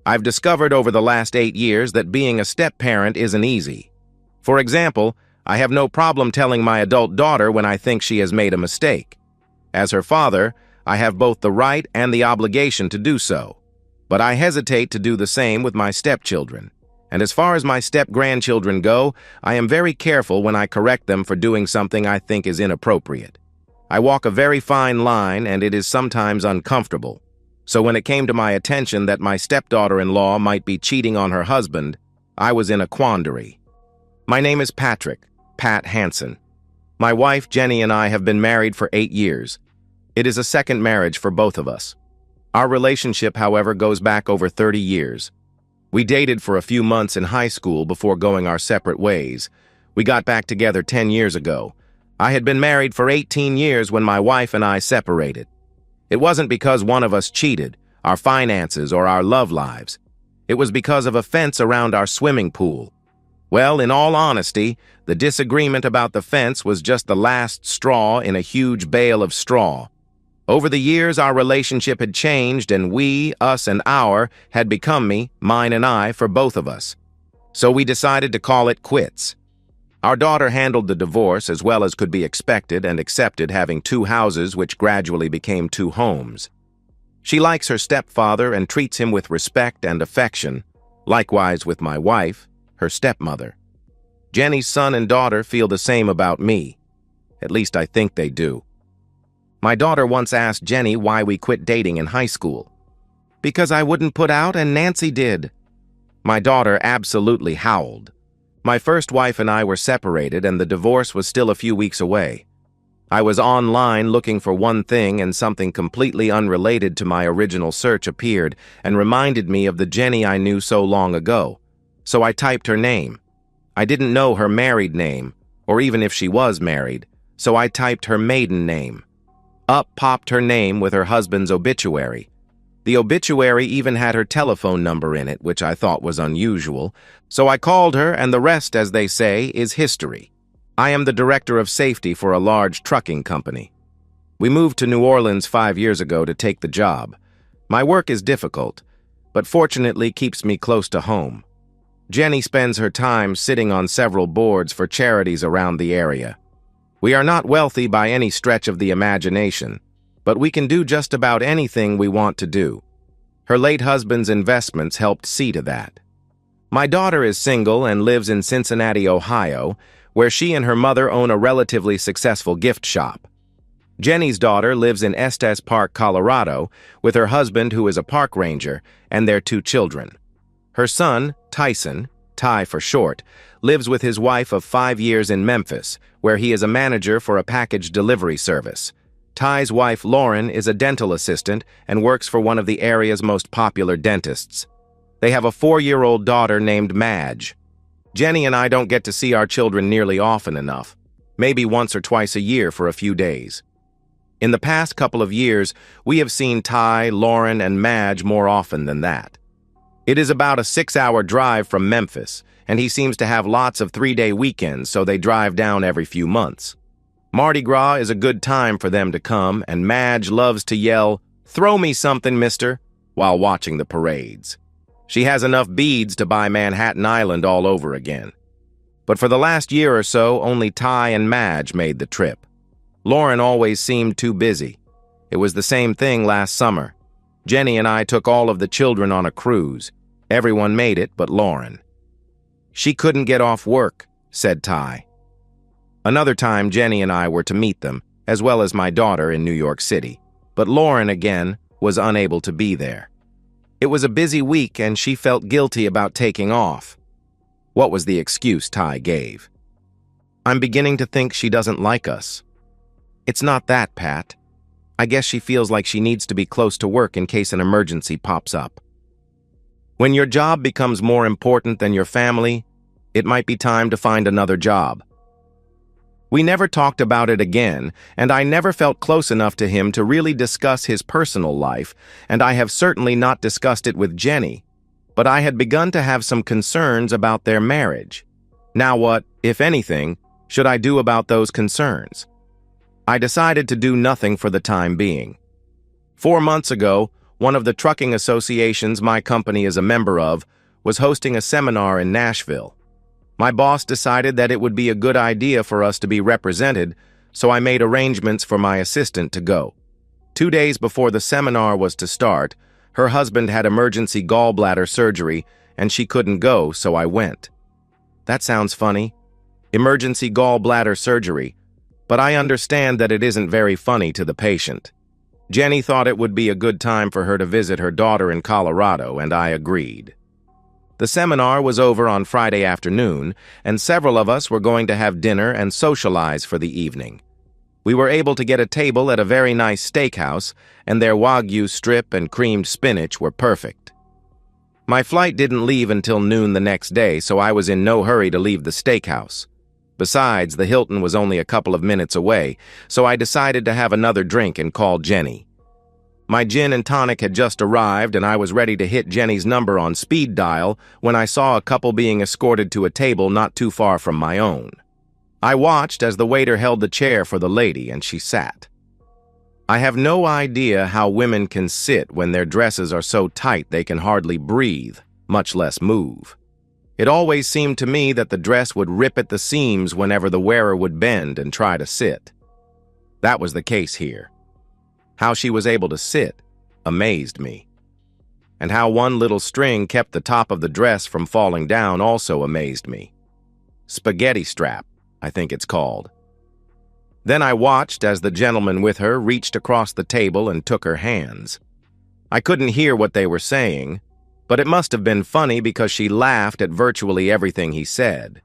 I've discovered over the last 8 years that being a step-parent isn't easy. For example, I have no problem telling my adult daughter when I think she has made a mistake. As her father, I have both the right and the obligation to do so. But I hesitate to do the same with my stepchildren. And as far as my step-grandchildren go, I am very careful when I correct them for doing something I think is inappropriate. I walk a very fine line, and it is sometimes uncomfortable. So when it came to my attention that my stepdaughter-in-law might be cheating on her husband, I was in a quandary. My name is Patrick, Pat Hansen. My wife, Jenny, and I have been married for 8 years. It is a second marriage for both of us. Our relationship, however, goes back over 30 years. We dated for a few months in high school before going our separate ways. We got back together 10 years ago. I had been married for 18 years when my wife and I separated. It wasn't because one of us cheated, our finances, or our love lives. It was because of a fence around our swimming pool. Well, in all honesty, the disagreement about the fence was just the last straw in a huge bale of straw. Over the years, our relationship had changed, and we, us and our, had become me, mine and I, for both of us. So we decided to call it quits. Our daughter handled the divorce as well as could be expected and accepted, having 2 houses which gradually became 2 homes. She likes her stepfather and treats him with respect and affection, likewise with my wife, her stepmother. Jenny's son and daughter feel the same about me. At least I think they do. My daughter once asked Jenny why we quit dating in high school. Because I wouldn't put out and Nancy did. My daughter absolutely howled. My first wife and I were separated, and the divorce was still a few weeks away. I was online looking for one thing, and something completely unrelated to my original search appeared and reminded me of the Jenny I knew so long ago. So I typed her name. I didn't know her married name, or even if she was married, so I typed her maiden name. Up popped her name with her husband's obituary. The obituary even had her telephone number in it, which I thought was unusual, so I called her, and the rest, as they say, is history. I am the director of safety for a large trucking company. We moved to New Orleans 5 years ago to take the job. My work is difficult, but fortunately keeps me close to home. Jenny spends her time sitting on several boards for charities around the area. We are not wealthy by any stretch of the imagination, but we can do just about anything we want to do. Her late husband's investments helped see to that. My daughter is single and lives in Cincinnati, Ohio, where she and her mother own a relatively successful gift shop. Jenny's daughter lives in Estes Park, Colorado, with her husband, who is a park ranger, and their 2 children. Her son, Tyson, Ty for short, lives with his wife of 5 years in Memphis, where he is a manager for a package delivery service. Ty's wife, Lauren, is a dental assistant and works for one of the area's most popular dentists. They have a 4-year-old daughter named Madge. Jenny and I don't get to see our children nearly often enough, maybe once or twice a year for a few days. In the past couple of years, we have seen Ty, Lauren, and Madge more often than that. It is about a 6-hour drive from Memphis, and he seems to have lots of 3-day weekends, so they drive down every few months. Mardi Gras is a good time for them to come, and Madge loves to yell, "Throw me something, mister," while watching the parades. She has enough beads to buy Manhattan Island all over again. But for the last year or so, only Ty and Madge made the trip. Lauren always seemed too busy. It was the same thing last summer. Jenny and I took all of the children on a cruise. Everyone made it but Lauren. "She couldn't get off work," said Ty. Another time, Jenny and I were to meet them, as well as my daughter in New York City. But Lauren, again, was unable to be there. It was a busy week, and she felt guilty about taking off. What was the excuse Ty gave? "I'm beginning to think she doesn't like us." "It's not that, Pat. I guess she feels like she needs to be close to work in case an emergency pops up." When your job becomes more important than your family, it might be time to find another job. We never talked about it again, and I never felt close enough to him to really discuss his personal life, and I have certainly not discussed it with Jenny. But I had begun to have some concerns about their marriage. Now what, if anything, should I do about those concerns? I decided to do nothing for the time being. 4 months ago, One of the trucking associations my company is a member of was hosting a seminar in Nashville. My boss decided that it would be a good idea for us to be represented, so I made arrangements for my assistant to go. 2 days before the seminar was to start, her husband had emergency gallbladder surgery and she couldn't go, so I went. That sounds funny. Emergency gallbladder surgery. But I understand that it isn't very funny to the patient. Jenny thought it would be a good time for her to visit her daughter in Colorado, and I agreed. The seminar was over on Friday afternoon, and several of us were going to have dinner and socialize for the evening. We were able to get a table at a very nice steakhouse, and their Wagyu strip and creamed spinach were perfect. My flight didn't leave until noon the next day, so I was in no hurry to leave the steakhouse. Besides, the Hilton was only a couple of minutes away, so I decided to have another drink and call Jenny. My gin and tonic had just arrived, and I was ready to hit Jenny's number on speed dial when I saw a couple being escorted to a table not too far from my own. I watched as the waiter held the chair for the lady, and she sat. I have no idea how women can sit when their dresses are so tight they can hardly breathe, much less move. It always seemed to me that the dress would rip at the seams whenever the wearer would bend and try to sit. That was the case here. How she was able to sit amazed me. And how one little string kept the top of the dress from falling down also amazed me. Spaghetti strap, I think it's called. Then I watched as the gentleman with her reached across the table and took her hands. I couldn't hear what they were saying, but it must have been funny because she laughed at virtually everything he said.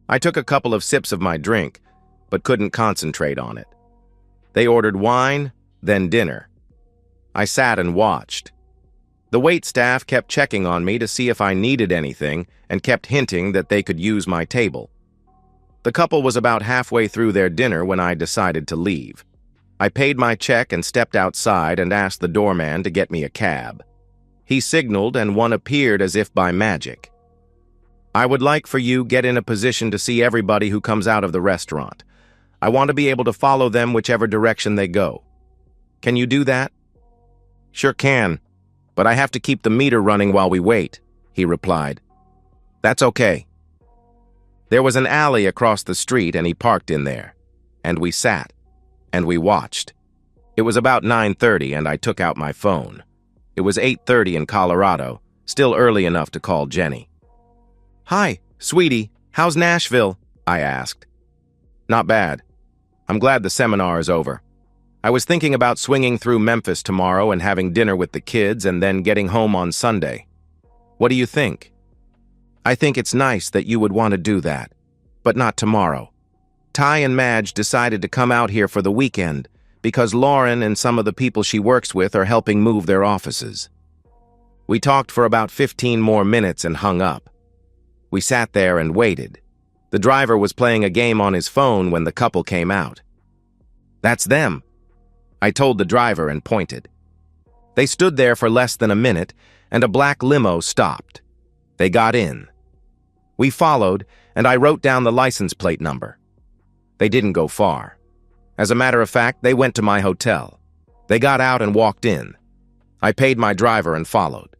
I took a couple of sips of my drink, but couldn't concentrate on it. They ordered wine, then dinner. I sat and watched. The waitstaff kept checking on me to see if I needed anything and kept hinting that they could use my table. The couple was about halfway through their dinner when I decided to leave. I paid my check and stepped outside and asked the doorman to get me a cab. He signaled and one appeared as if by magic. I would like for you get in a position to see everybody who comes out of the restaurant. I want to be able to follow them whichever direction they go. Can you do that? Sure can, but I have to keep the meter running while we wait, he replied. That's okay. There was an alley across the street and he parked in there. And we sat. And we watched. It was about 9:30 and I took out my phone. It was 8:30 in Colorado, still early enough to call Jenny. Hi, sweetie, how's Nashville? I asked. Not bad. I'm glad the seminar is over. I was thinking about swinging through Memphis tomorrow and having dinner with the kids and then getting home on Sunday. What do you think? I think it's nice that you would want to do that, but not tomorrow. Ty and Madge decided to come out here for the weekend because Lauren and some of the people she works with are helping move their offices. We talked for about 15 more minutes and hung up. We sat there and waited. The driver was playing a game on his phone when the couple came out. That's them, I told the driver and pointed. They stood there for less than a minute, and a black limo stopped. They got in. We followed, and I wrote down the license plate number. They didn't go far. As a matter of fact, they went to my hotel. They got out and walked in. I paid my driver and followed.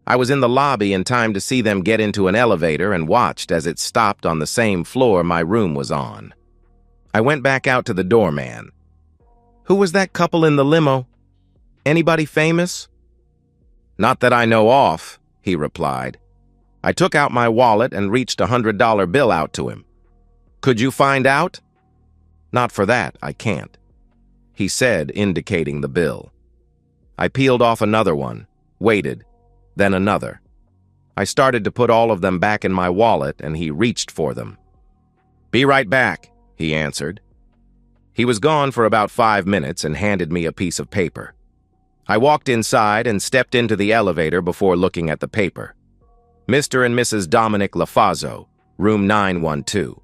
I was in the lobby in time to see them get into an elevator and watched as it stopped on the same floor my room was on. I went back out to the doorman. Who was that couple in the limo? Anybody famous? Not that I know of, he replied. I took out my wallet and reached a $100 bill out to him. Could you find out? Not for that, I can't, he said, indicating the bill. I peeled off another one, waited, then another. I started to put all of them back in my wallet, and he reached for them. Be right back, he answered. He was gone for about 5 minutes and handed me a piece of paper. I walked inside and stepped into the elevator before looking at the paper. Mr. and Mrs. Dominic LaFazzo, room 912.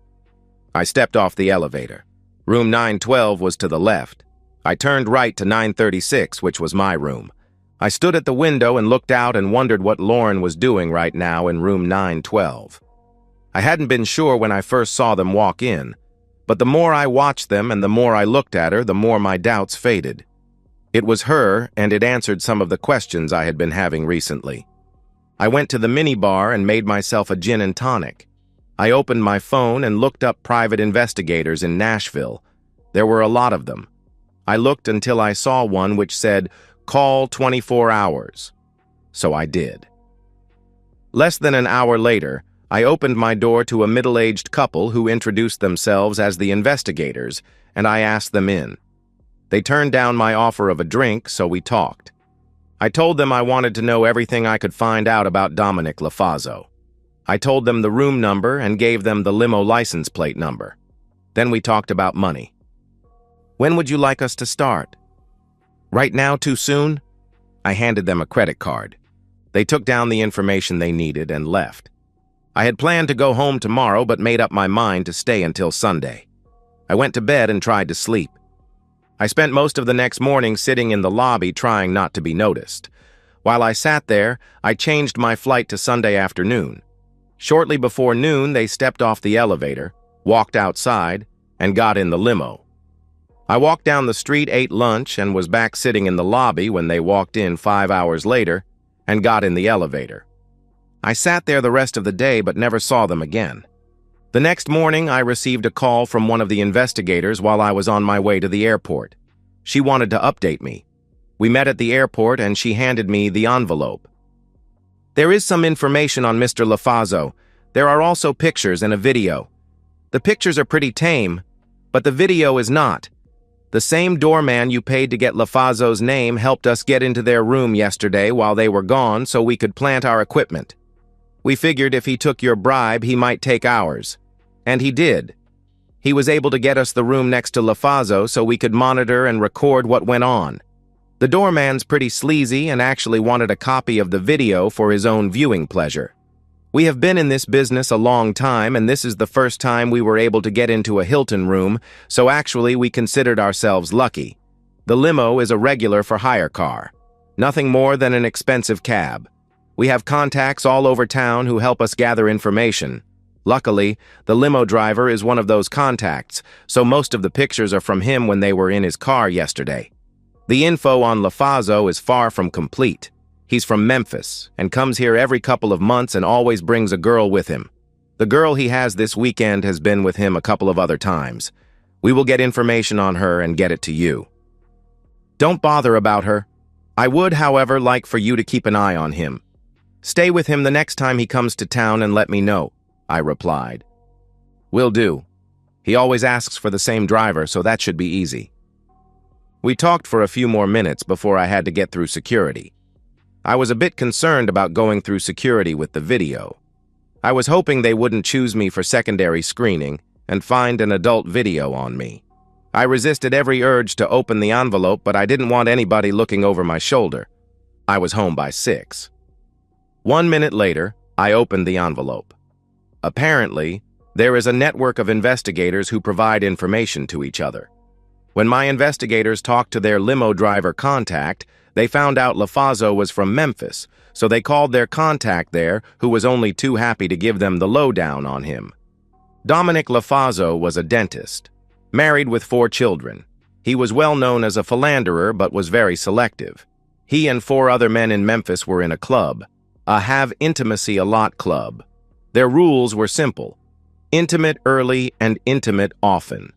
I stepped off the elevator. Room 912 was to the left. I turned right to 936, which was my room. I stood at the window and looked out and wondered what Lauren was doing right now in room 912. I hadn't been sure when I first saw them walk in, but the more I watched them and the more I looked at her, the more my doubts faded. It was her, and it answered some of the questions I had been having recently. I went to the minibar and made myself a gin and tonic. I opened my phone and looked up private investigators in Nashville. There were a lot of them. I looked until I saw one which said, "Call 24 hours." So I did. Less than an hour later, I opened my door to a middle-aged couple who introduced themselves as the investigators, and I asked them in. They turned down my offer of a drink, so we talked. I told them I wanted to know everything I could find out about Dominic Lafazzo. I told them the room number and gave them the limo license plate number. Then we talked about money. "When would you like us to start?" "Right now, too soon?" I handed them a credit card. They took down the information they needed and left. I had planned to go home tomorrow but made up my mind to stay until Sunday. I went to bed and tried to sleep. I spent most of the next morning sitting in the lobby trying not to be noticed. While I sat there, I changed my flight to Sunday afternoon. Shortly before noon, they stepped off the elevator, walked outside, and got in the limo. I walked down the street, ate lunch, and was back sitting in the lobby when they walked in 5 hours later and got in the elevator. I sat there the rest of the day but never saw them again. The next morning, I received a call from one of the investigators while I was on my way to the airport. She wanted to update me. We met at the airport and she handed me the envelope. "There is some information on Mr. Lafazzo. There are also pictures and a video. The pictures are pretty tame, but the video is not. The same doorman you paid to get Lafazzo's name helped us get into their room yesterday while they were gone so we could plant our equipment. We figured if he took your bribe, he might take ours. And he did. He was able to get us the room next to Lafazzo so we could monitor and record what went on. The doorman's pretty sleazy and actually wanted a copy of the video for his own viewing pleasure. We have been in this business a long time, and this is the first time we were able to get into a Hilton room, so actually we considered ourselves lucky. The limo is a regular for hire car. Nothing more than an expensive cab. We have contacts all over town who help us gather information. Luckily, the limo driver is one of those contacts, so most of the pictures are from him when they were in his car yesterday. The info on Lafazzo is far from complete. He's from Memphis and comes here every couple of months and always brings a girl with him. The girl he has this weekend has been with him a couple of other times. We will get information on her and get it to you. Don't bother about her. I would, however, like for you to keep an eye on him. Stay with him the next time he comes to town and let me know, I replied. Will do. He always asks for the same driver, so that should be easy. We talked for a few more minutes before I had to get through security. I was a bit concerned about going through security with the video. I was hoping they wouldn't choose me for secondary screening and find an adult video on me. I resisted every urge to open the envelope, but I didn't want anybody looking over my shoulder. I was home by 6. 1 minute later, I opened the envelope. Apparently, there is a network of investigators who provide information to each other. When my investigators talked to their limo driver contact, they found out Lafazzo was from Memphis, so they called their contact there, who was only too happy to give them the lowdown on him. Dominic Lafazzo was a dentist, married with 4 children. He was well known as a philanderer but was very selective. He and 4 other men in Memphis were in a club, a Have Intimacy a Lot club. Their rules were simple: intimate early and intimate often.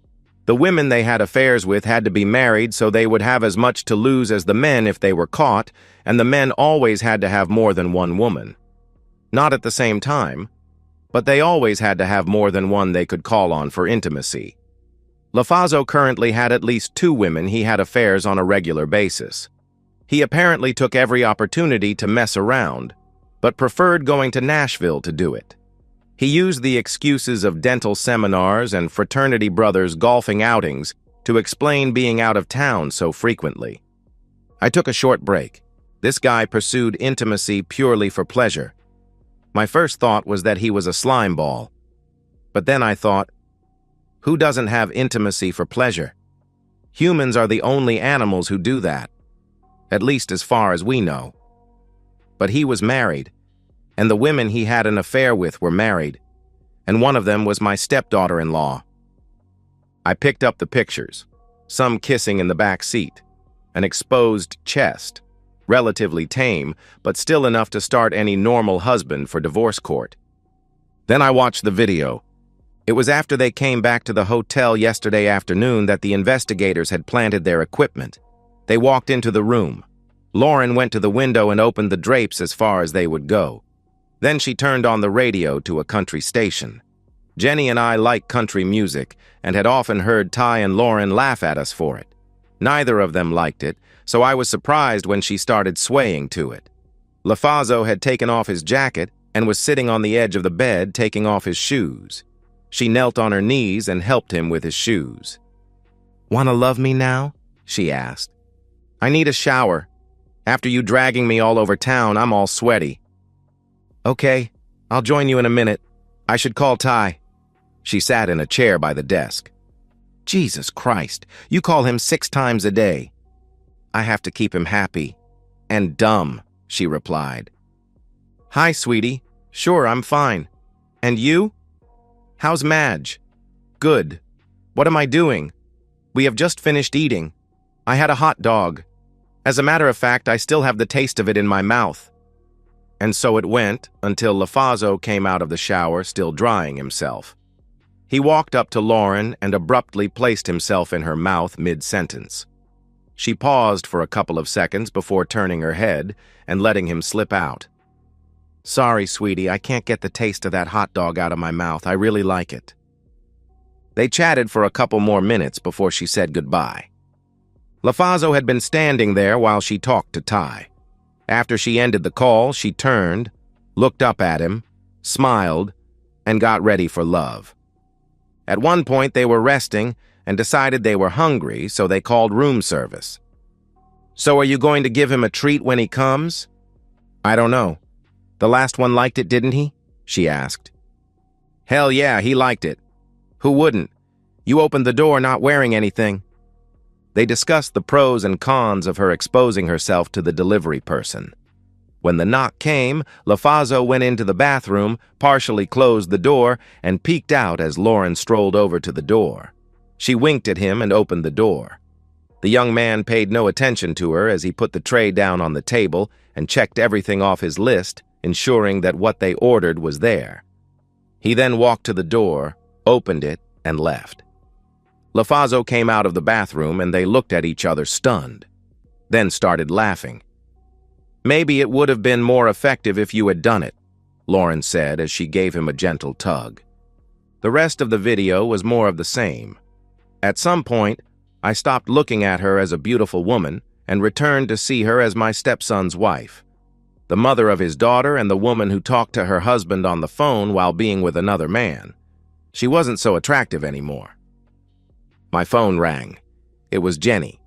The women they had affairs with had to be married so they would have as much to lose as the men if they were caught, and the men always had to have more than one woman. Not at the same time, but they always had to have more than one they could call on for intimacy. Lafazzo currently had at least 2 women he had affairs on a regular basis. He apparently took every opportunity to mess around, but preferred going to Nashville to do it. He used the excuses of dental seminars and fraternity brothers' golfing outings to explain being out of town so frequently. I took a short break. This guy pursued intimacy purely for pleasure. My first thought was that he was a slime ball. But then I thought, who doesn't have intimacy for pleasure? Humans are the only animals who do that, at least as far as we know. But he was married, and the women he had an affair with were married, and one of them was my stepdaughter-in-law. I picked up the pictures, some kissing in the back seat. an exposed chest, relatively tame, but still enough to start any normal husband for divorce court. Then I watched the video. It was after they came back to the hotel yesterday afternoon that the investigators had planted their equipment. They walked into the room. Lauren went to the window and opened the drapes as far as they would go. Then she turned on the radio to a country station. Jenny and I like country music and had often heard Ty and Lauren laugh at us for it. Neither of them liked it, so I was surprised when she started swaying to it. LaFazzo had taken off his jacket and was sitting on the edge of the bed taking off his shoes. She knelt on her knees and helped him with his shoes. "Wanna love me now?" she asked. "I need a shower. After you dragging me all over town, I'm all sweaty." "Okay, I'll join you in a minute. I should call Ty." She sat in a chair by the desk. "Jesus Christ, you call him 6 times a day." "I have to keep him happy. And dumb," she replied. "Hi, sweetie. Sure, I'm fine. And you? How's Madge?" "Good. What am I doing? We have just finished eating. I had a hot dog. As a matter of fact, I still have the taste of it in my mouth." And so it went until LaFazzo came out of the shower, still drying himself. He walked up to Lauren and abruptly placed himself in her mouth mid-sentence. She paused for a couple of seconds before turning her head and letting him slip out. "Sorry, sweetie, I can't get the taste of that hot dog out of my mouth. I really like it." They chatted for a couple more minutes before she said goodbye. LaFazzo had been standing there while she talked to Ty. After she ended the call, she turned, looked up at him, smiled, and got ready for love. At one point, they were resting and decided they were hungry, so they called room service. "So are you going to give him a treat when he comes?" "I don't know. The last one liked it, didn't he?" she asked. "Hell yeah, he liked it. Who wouldn't? You opened the door not wearing anything." They discussed the pros and cons of her exposing herself to the delivery person. When the knock came, LaFazzo went into the bathroom, partially closed the door, and peeked out as Lauren strolled over to the door. She winked at him and opened the door. The young man paid no attention to her as he put the tray down on the table and checked everything off his list, ensuring that what they ordered was there. He then walked to the door, opened it, and left. LaFazzo came out of the bathroom and they looked at each other stunned, then started laughing. "Maybe it would have been more effective if you had done it," Lauren said as she gave him a gentle tug. The rest of the video was more of the same. At some point, I stopped looking at her as a beautiful woman and returned to see her as my stepson's wife, the mother of his daughter and the woman who talked to her husband on the phone while being with another man. She wasn't so attractive anymore. My phone rang. It was Jenny.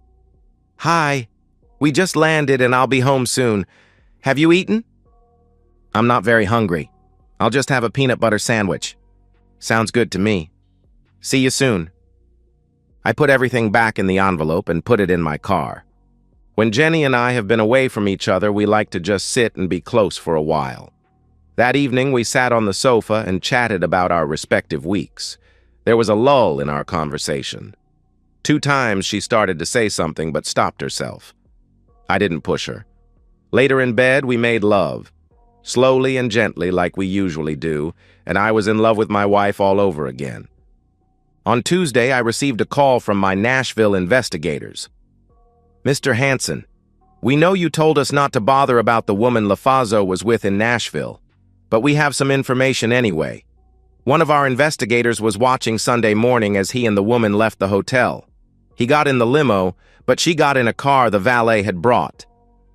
"Hi. We just landed and I'll be home soon. Have you eaten?" "I'm not very hungry. I'll just have a peanut butter sandwich." "Sounds good to me. See you soon." I put everything back in the envelope and put it in my car. When Jenny and I have been away from each other, we like to just sit and be close for a while. That evening, we sat on the sofa and chatted about our respective weeks. There was a lull in our conversation. 2 times she started to say something but stopped herself. I didn't push her. Later in bed, we made love, slowly and gently like we usually do, and I was in love with my wife all over again. On Tuesday, I received a call from my Nashville investigators. "Mr. Hansen, we know you told us not to bother about the woman LaFazzo was with in Nashville, but we have some information anyway. One of our investigators was watching Sunday morning as he and the woman left the hotel. He got in the limo, but she got in a car the valet had brought.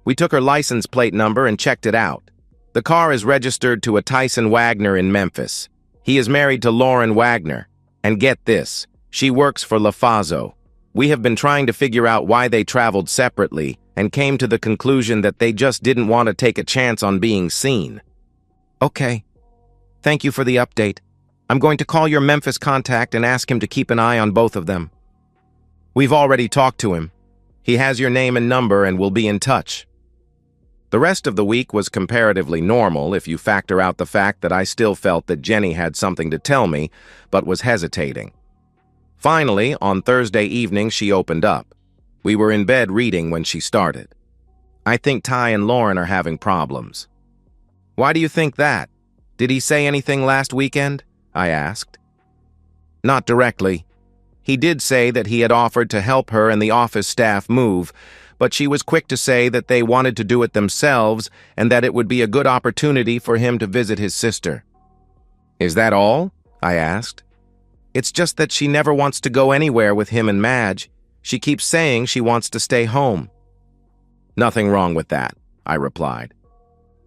We took her license plate number and checked it out. The car is registered to a Tyson Wagner in Memphis. He is married to Lauren Wagner. And get this, she works for LaFazzo. We have been trying to figure out why they traveled separately and came to the conclusion that they just didn't want to take a chance on being seen." "Okay. Thank you for the update. I'm going to call your Memphis contact and ask him to keep an eye on both of them." "We've already talked to him. He has your name and number and will be in touch." The rest of the week was comparatively normal if you factor out the fact that I still felt that Jenny had something to tell me, but was hesitating. Finally, on Thursday evening, she opened up. We were in bed reading when she started. I think Ty and Lauren are having problems. Why do you think that? Did he say anything last weekend? I asked. Not directly. He did say that he had offered to help her and the office staff move, but she was quick to say that they wanted to do it themselves and that it would be a good opportunity for him to visit his sister. Is that all? I asked. It's just that she never wants to go anywhere with him and Madge. She keeps saying she wants to stay home. Nothing wrong with that, I replied.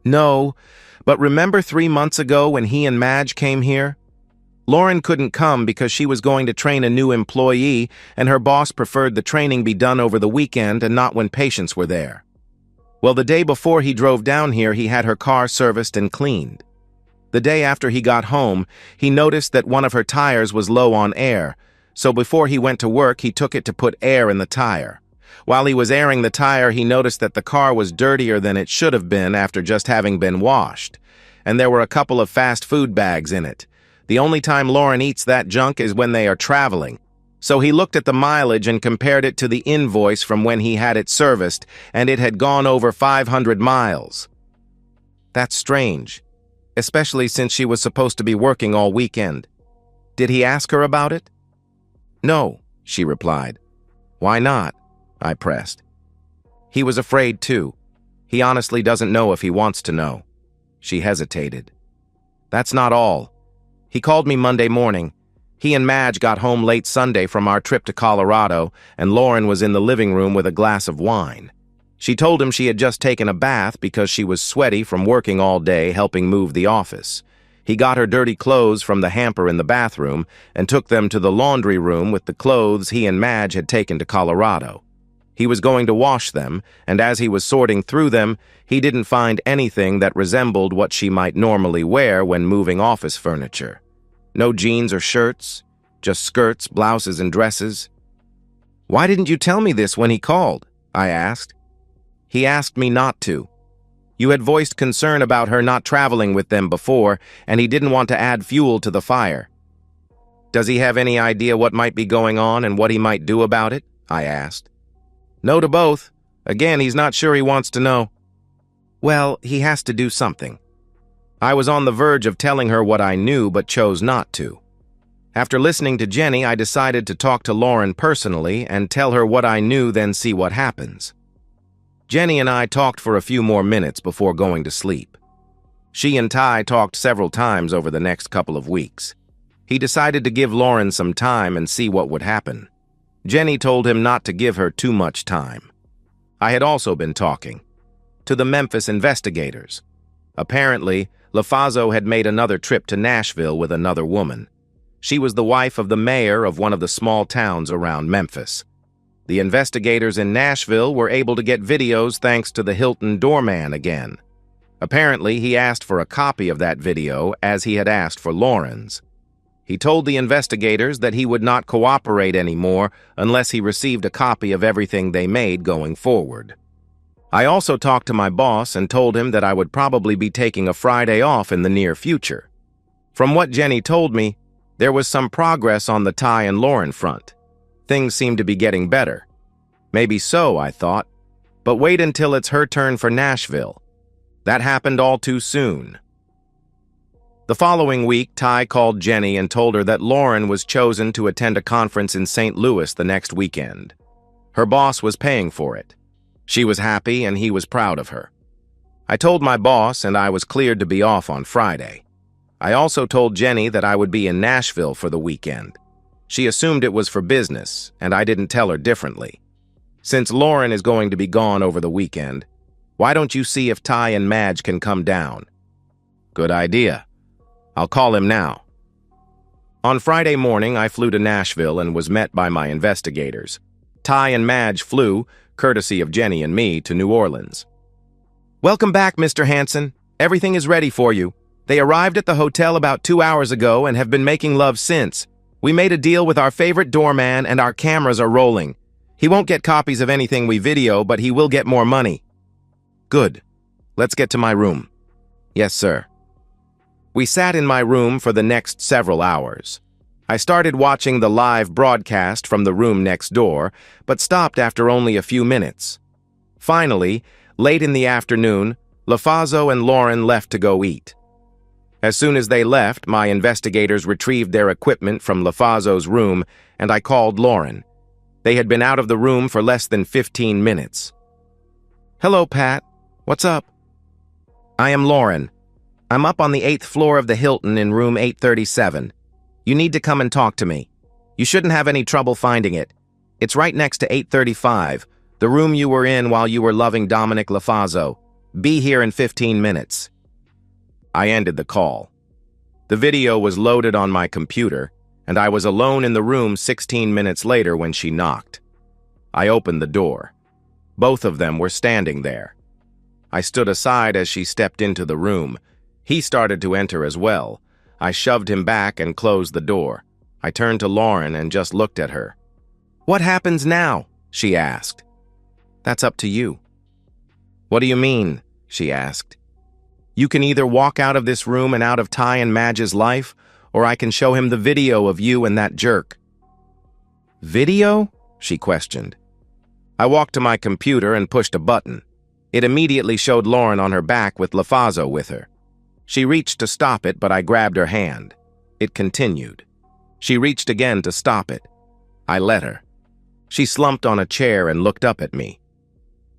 No, but remember 3 months ago when he and Madge came here? Lauren couldn't come because she was going to train a new employee, and her boss preferred the training be done over the weekend and not when patients were there. Well, the day before he drove down here, he had her car serviced and cleaned. The day after he got home, he noticed that one of her tires was low on air, so before he went to work, he took it to put air in the tire. While he was airing the tire, he noticed that the car was dirtier than it should have been after just having been washed, and there were a couple of fast food bags in it. The only time Lauren eats that junk is when they are traveling. So he looked at the mileage and compared it to the invoice from when he had it serviced, and it had gone over 500 miles. That's strange, especially since she was supposed to be working all weekend. Did he ask her about it? No, she replied. Why not? I pressed. He was afraid too. He honestly doesn't know if he wants to know. She hesitated. That's not all. He called me Monday morning. He and Madge got home late Sunday from our trip to Colorado, and Lauren was in the living room with a glass of wine. She told him she had just taken a bath because she was sweaty from working all day helping move the office. He got her dirty clothes from the hamper in the bathroom and took them to the laundry room with the clothes he and Madge had taken to Colorado. He was going to wash them, and as he was sorting through them, he didn't find anything that resembled what she might normally wear when moving office furniture. No jeans or shirts, just skirts, blouses, and dresses. Why didn't you tell me this when he called? I asked. He asked me not to. You had voiced concern about her not traveling with them before, and he didn't want to add fuel to the fire. Does he have any idea what might be going on and what he might do about it? I asked. No to both. Again, he's not sure he wants to know. Well, he has to do something. I was on the verge of telling her what I knew, but chose not to. After listening to Jenny, I decided to talk to Lauren personally and tell her what I knew, then see what happens. Jenny and I talked for a few more minutes before going to sleep. She and Ty talked several times over the next couple of weeks. He decided to give Lauren some time and see what would happen. Jenny told him not to give her too much time. I had also been talking to the Memphis investigators. Apparently, LaFazo had made another trip to Nashville with another woman. She was the wife of the mayor of one of the small towns around Memphis. The investigators in Nashville were able to get videos thanks to the Hilton doorman again. Apparently, he asked for a copy of that video as he had asked for Lauren's. He told the investigators that he would not cooperate anymore unless he received a copy of everything they made going forward. I also talked to my boss and told him that I would probably be taking a Friday off in the near future. From what Jenny told me, there was some progress on the Ty and Lauren front. Things seemed to be getting better. Maybe so, I thought, but wait until it's her turn for Nashville. That happened all too soon. The following week, Ty called Jenny and told her that Lauren was chosen to attend a conference in St. Louis the next weekend. Her boss was paying for it. She was happy and he was proud of her. I told my boss and I was cleared to be off on Friday. I also told Jenny that I would be in Nashville for the weekend. She assumed it was for business, and I didn't tell her differently. Since Lauren is going to be gone over the weekend, why don't you see if Ty and Madge can come down? Good idea. I'll call him now. On Friday morning, I flew to Nashville and was met by my investigators. Ty and Madge flew, courtesy of Jenny and me, to New Orleans. Welcome back, Mr. Hansen. Everything is ready for you. They arrived at the hotel about 2 hours ago and have been making love since. We made a deal with our favorite doorman and our cameras are rolling. He won't get copies of anything we video, but he will get more money. Good. Let's get to my room. Yes, sir. We sat in my room for the next several hours. I started watching the live broadcast from the room next door, but stopped after only a few minutes. Finally, late in the afternoon, LaFazo and Lauren left to go eat. As soon as they left, my investigators retrieved their equipment from LaFazo's room, and I called Lauren. They had been out of the room for less than 15 minutes. "Hello, Pat. What's up?" "I am Lauren. I'm up on the 8th floor of the Hilton in room 837. You need to come and talk to me. You shouldn't have any trouble finding it. It's right next to 835, the room you were in while you were loving Dominic LaFazo. Be here in 15 minutes. I ended the call. The video was loaded on my computer, and I was alone in the room 16 minutes later when she knocked. I opened the door. Both of them were standing there. I stood aside as she stepped into the room. He started to enter as well. I shoved him back and closed the door. I turned to Lauren and just looked at her. "What happens now?" she asked. "That's up to you." "What do you mean?" she asked. "You can either walk out of this room and out of Ty and Madge's life, or I can show him the video of you and that jerk." "Video?" she questioned. I walked to my computer and pushed a button. It immediately showed Lauren on her back with LaFazo with her. She reached to stop it, but I grabbed her hand. It continued. She reached again to stop it. I let her. She slumped on a chair and looked up at me.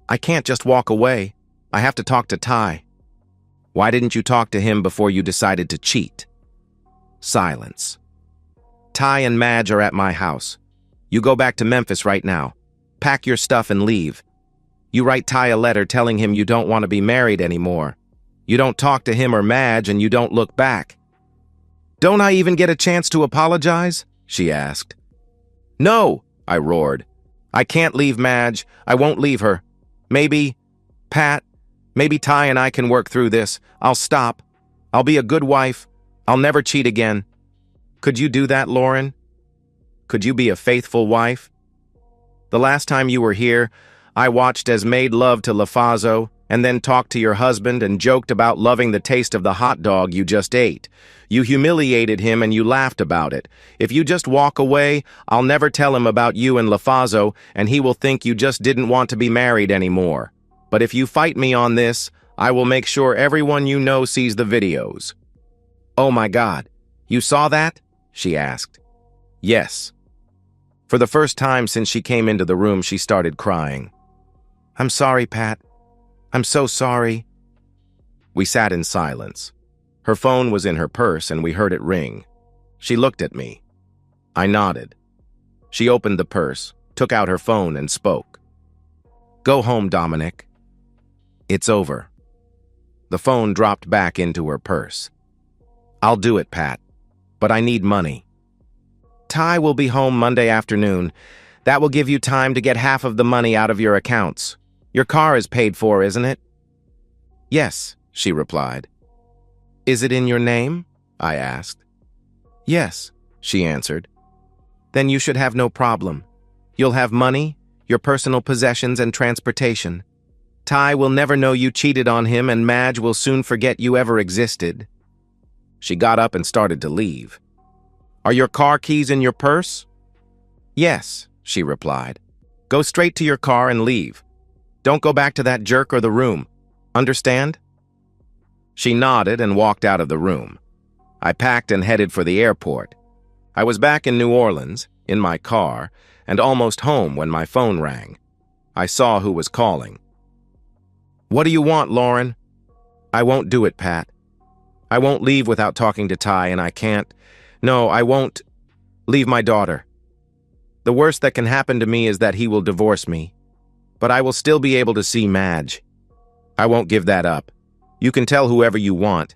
"I can't just walk away. I have to talk to Ty." "Why didn't you talk to him before you decided to cheat?" Silence. "Ty and Madge are at my house. You go back to Memphis right now. Pack your stuff and leave. You write Ty a letter telling him you don't want to be married anymore. You don't talk to him or Madge, and you don't look back." "Don't I even get a chance to apologize?" she asked. "No," I roared. "I can't leave Madge. I won't leave her. Maybe, Pat, maybe Ty and I can work through this. I'll stop. I'll be a good wife. I'll never cheat again." "Could you do that, Lauren? Could you be a faithful wife? The last time you were here, I watched as made love to LaFazo and then talked to your husband and joked about loving the taste of the hot dog you just ate. You humiliated him and you laughed about it. If you just walk away, I'll never tell him about you and LaFazo, and he will think you just didn't want to be married anymore. But if you fight me on this, I will make sure everyone you know sees the videos." "Oh my God, you saw that?" she asked. "Yes." For the first time since she came into the room, she started crying. "I'm sorry, Pat. I'm so sorry." We sat in silence. Her phone was in her purse and we heard it ring. She looked at me. I nodded. She opened the purse, took out her phone and spoke. "Go home, Dominic. It's over." The phone dropped back into her purse. "I'll do it, Pat, but I need money." "Ty will be home Monday afternoon. That will give you time to get half of the money out of your accounts. Your car is paid for, isn't it?" "Yes," she replied. "Is it in your name?" I asked. "Yes," she answered. "Then you should have no problem. You'll have money, your personal possessions, and transportation. Ty will never know you cheated on him, and Madge will soon forget you ever existed." She got up and started to leave. "Are your car keys in your purse?" "Yes," she replied. "Go straight to your car and leave. Don't go back to that jerk or the room. Understand?" She nodded and walked out of the room. I packed and headed for the airport. I was back in New Orleans, in my car, and almost home when my phone rang. I saw who was calling. "What do you want, Lauren?" "I won't do it, Pat. I won't leave without talking to Ty, and I can't. No, I won't leave my daughter. The worst that can happen to me is that he will divorce me. But I will still be able to see Madge. I won't give that up. You can tell whoever you want,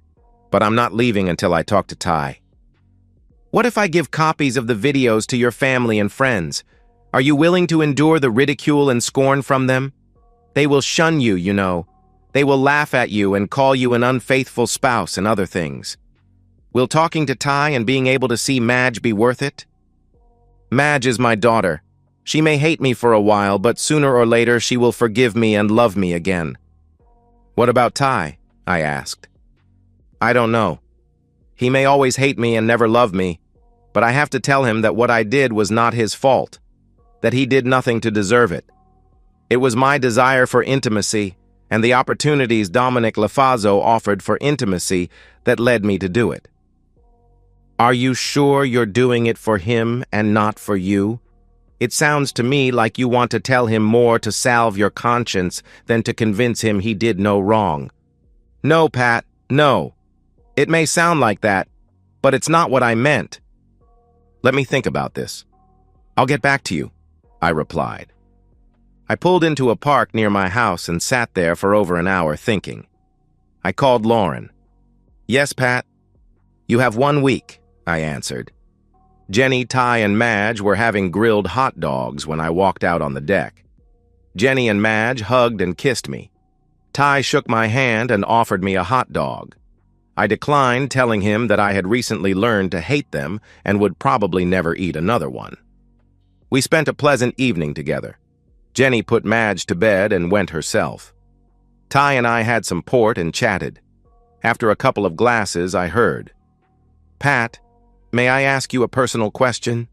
but I'm not leaving until I talk to Ty." "What if I give copies of the videos to your family and friends? Are you willing to endure the ridicule and scorn from them? They will shun you, you know. They will laugh at you and call you an unfaithful spouse and other things. Will talking to Ty and being able to see Madge be worth it?" "Madge is my daughter. She may hate me for a while, but sooner or later she will forgive me and love me again." "What about Ty?" I asked. "I don't know. He may always hate me and never love me, but I have to tell him that what I did was not his fault, that he did nothing to deserve it. It was my desire for intimacy and the opportunities Dominic Lafazzo offered for intimacy that led me to do it. Are you sure you're doing it for him and not for you? It sounds to me like you want to tell him more to salve your conscience than to convince him he did no wrong. No, Pat, no. It may sound like that, but it's not what I meant. Let me think about this. I'll get back to you, I replied. I pulled into a park near my house and sat there for over an hour thinking. I called Lauren. Yes, Pat. You have 1 week, I answered. Jenny, Ty, and Madge were having grilled hot dogs when I walked out on the deck. Jenny and Madge hugged and kissed me. Ty shook my hand and offered me a hot dog. I declined, telling him that I had recently learned to hate them and would probably never eat another one. We spent a pleasant evening together. Jenny put Madge to bed and went herself. Ty and I had some port and chatted. After a couple of glasses, I heard, "Pat, may I ask you a personal question?"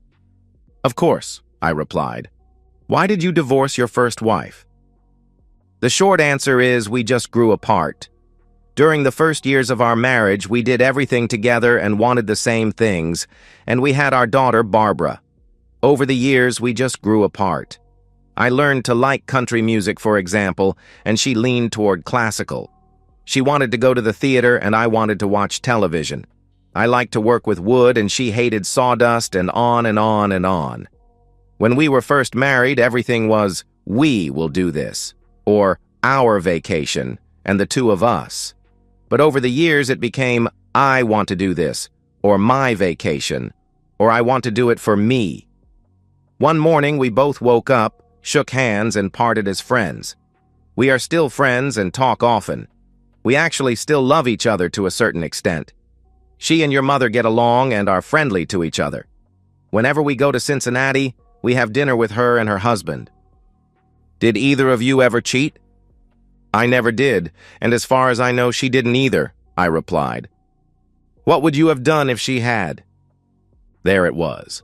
"Of course," I replied. "Why did you divorce your first wife?" The short answer is we just grew apart. During the first years of our marriage, we did everything together and wanted the same things, and we had our daughter, Barbara. Over the years, we just grew apart. I learned to like country music, for example, and she leaned toward classical. She wanted to go to the theater, and I wanted to watch television. I liked to work with wood, and she hated sawdust, and on and on and on. When we were first married, everything was, "We will do this," or "our vacation," and the two of us. But over the years, it became, "I want to do this," or "my vacation," or "I want to do it for me." One morning, we both woke up, shook hands, and parted as friends. We are still friends and talk often. We actually still love each other to a certain extent. She and your mother get along and are friendly to each other. Whenever we go to Cincinnati, we have dinner with her and her husband. Did either of you ever cheat? I never did, and as far as I know, she didn't either, I replied. What would you have done if she had? There it was.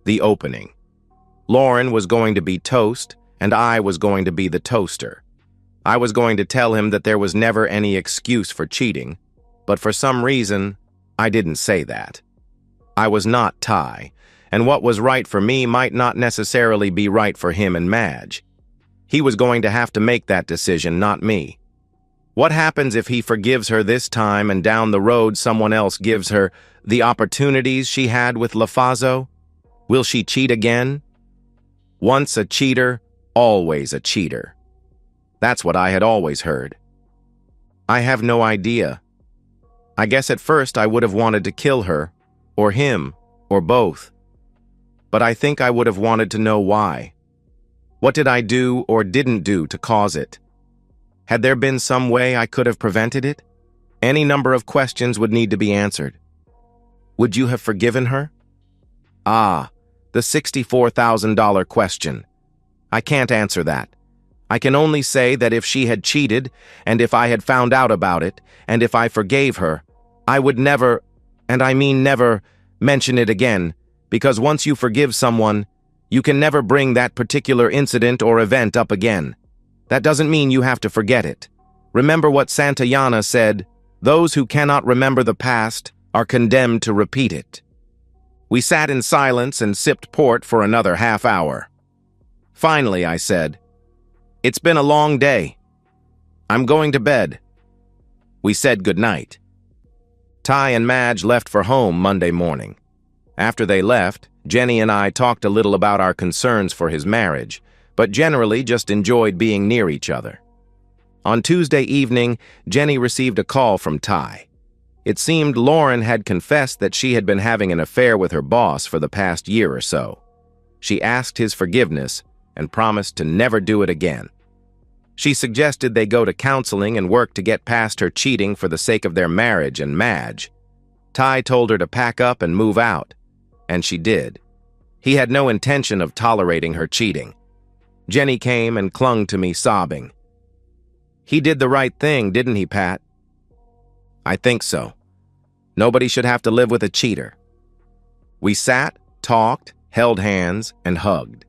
The opening. Lauren was going to be toast, and I was going to be the toaster. I was going to tell him that there was never any excuse for cheating, but for some reason, I didn't say that. I was not Ty, and what was right for me might not necessarily be right for him and Madge. He was going to have to make that decision, not me. What happens if he forgives her this time and down the road someone else gives her the opportunities she had with Lafazzo? Will she cheat again? Once a cheater, always a cheater. That's what I had always heard. I have no idea. I guess at first I would have wanted to kill her, or him, or both. But I think I would have wanted to know why. What did I do or didn't do to cause it? Had there been some way I could have prevented it? Any number of questions would need to be answered. Would you have forgiven her? Ah, the $64,000 question. I can't answer that. I can only say that if she had cheated, and if I had found out about it, and if I forgave her, I would never, and I mean never, mention it again, because once you forgive someone, you can never bring that particular incident or event up again. That doesn't mean you have to forget it. Remember what Santayana said, "Those who cannot remember the past are condemned to repeat it." We sat in silence and sipped port for another half hour. Finally, I said, "It's been a long day. I'm going to bed." We said goodnight. Ty and Madge left for home Monday morning. After they left, Jenny and I talked a little about our concerns for his marriage, but generally just enjoyed being near each other. On Tuesday evening, Jenny received a call from Ty. It seemed Lauren had confessed that she had been having an affair with her boss for the past year or so. She asked his forgiveness and promised to never do it again. She suggested they go to counseling and work to get past her cheating for the sake of their marriage and Madge. Ty told her to pack up and move out, and she did. He had no intention of tolerating her cheating. Jenny came and clung to me sobbing. He did the right thing, didn't he, Pat? I think so. Nobody should have to live with a cheater. We sat, talked, held hands, and hugged.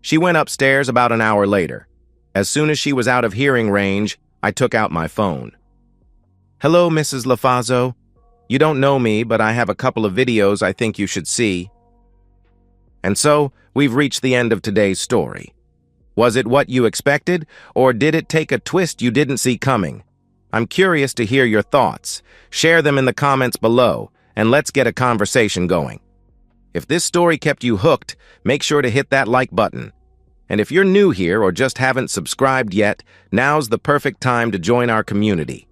She went upstairs about an hour later. As soon as she was out of hearing range, I took out my phone. "Hello, Mrs. LaFazzo. You don't know me, but I have a couple of videos I think you should see." And so, we've reached the end of today's story. Was it what you expected, or did it take a twist you didn't see coming? I'm curious to hear your thoughts. Share them in the comments below, and let's get a conversation going. If this story kept you hooked, make sure to hit that like button. And if you're new here or just haven't subscribed yet, now's the perfect time to join our community.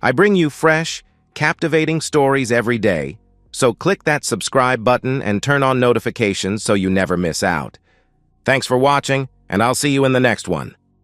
I bring you fresh, captivating stories every day, so click that subscribe button and turn on notifications so you never miss out. Thanks for watching, and I'll see you in the next one.